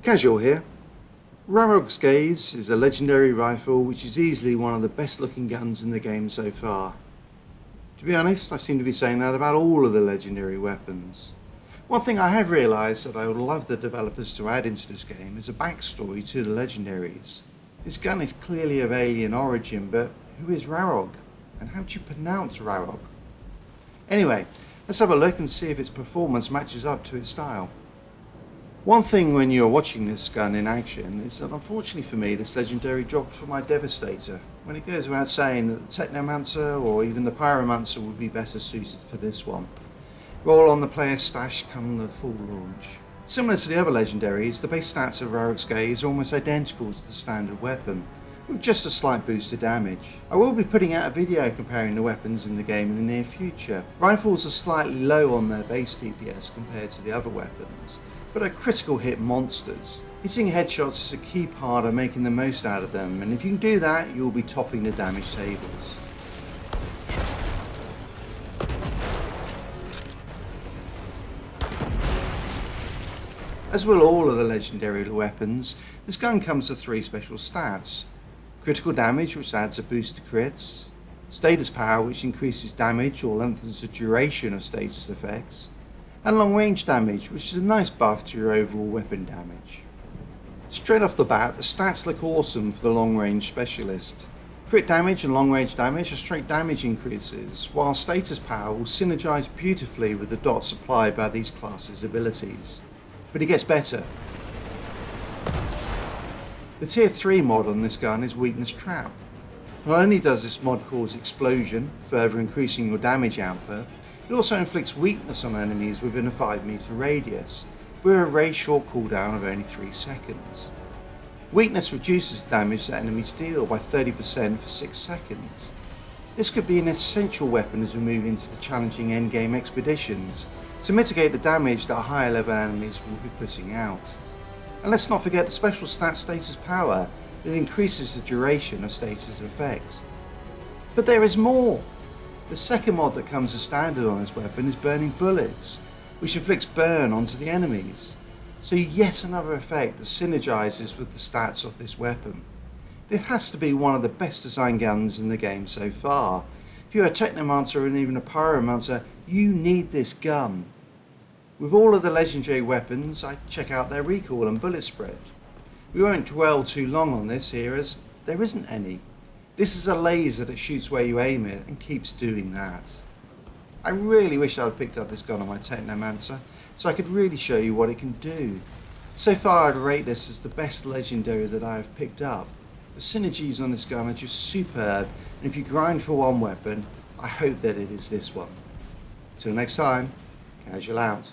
Casual here. Rarog's Gaze is a legendary rifle which is easily one of the best looking guns in the game so far. To be honest, I seem to be saying that about all of the legendary weapons. One thing I have realised that I would love the developers to add into this game is a backstory to the legendaries. This gun is clearly of alien origin, but who is Rarog? And how do you pronounce Rarog? Anyway, let's have a look and see if its performance matches up to its style. One thing when you're watching this gun in action is that unfortunately for me this legendary dropped for my Devastator, when it goes without saying that the Technomancer or even the Pyromancer would be better suited for this one. Roll on the player's stash come the full launch. Similar to the other legendaries, the base stats of Rarog's Gaze are almost identical to the standard weapon, with just a slight boost of damage. I will be putting out a video comparing the weapons in the game in the near future. Rifles are slightly low on their base DPS compared to the other weapons, but are critical hit monsters. Hitting headshots is a key part of making the most out of them, and if you can do that, you'll be topping the damage tables. As will all of the legendary weapons, this gun comes with 3 special stats. Critical damage, which adds a boost to crits. Status power, which increases damage or lengthens the duration of status effects. And long range damage, which is a nice buff to your overall weapon damage. Straight off the bat, the stats look awesome for the long range specialist. Crit damage and long range damage are straight damage increases, while status power will synergize beautifully with the dots supplied by these classes' abilities. But it gets better. The tier 3 mod on this gun is Weakness Trap. Not only does this mod cause explosion, further increasing your damage output, it also inflicts weakness on enemies within a 5 meter radius, with a very short cooldown of only 3 seconds. Weakness reduces the damage that enemies deal by 30% for 6 seconds. This could be an essential weapon as we move into the challenging endgame expeditions, to mitigate the damage that higher level enemies will be putting out. And let's not forget the special stat Status Power that increases the duration of status effects. But there is more! The second mod that comes as standard on this weapon is Burning Bullets, which inflicts burn onto the enemies. So yet another effect that synergizes with the stats of this weapon. It has to be one of the best designed guns in the game so far. If you're a Technomancer and even a Pyromancer, you need this gun. With all of the legendary weapons, I check out their recoil and bullet spread. We won't dwell too long on this here as there isn't any. This is a laser that shoots where you aim it and keeps doing that. I really wish I had picked up this gun on my Technomancer so I could really show you what it can do. So far I'd rate this as the best legendary that I have picked up. The synergies on this gun are just superb, and if you grind for one weapon, I hope that it is this one. Till next time, Casual out.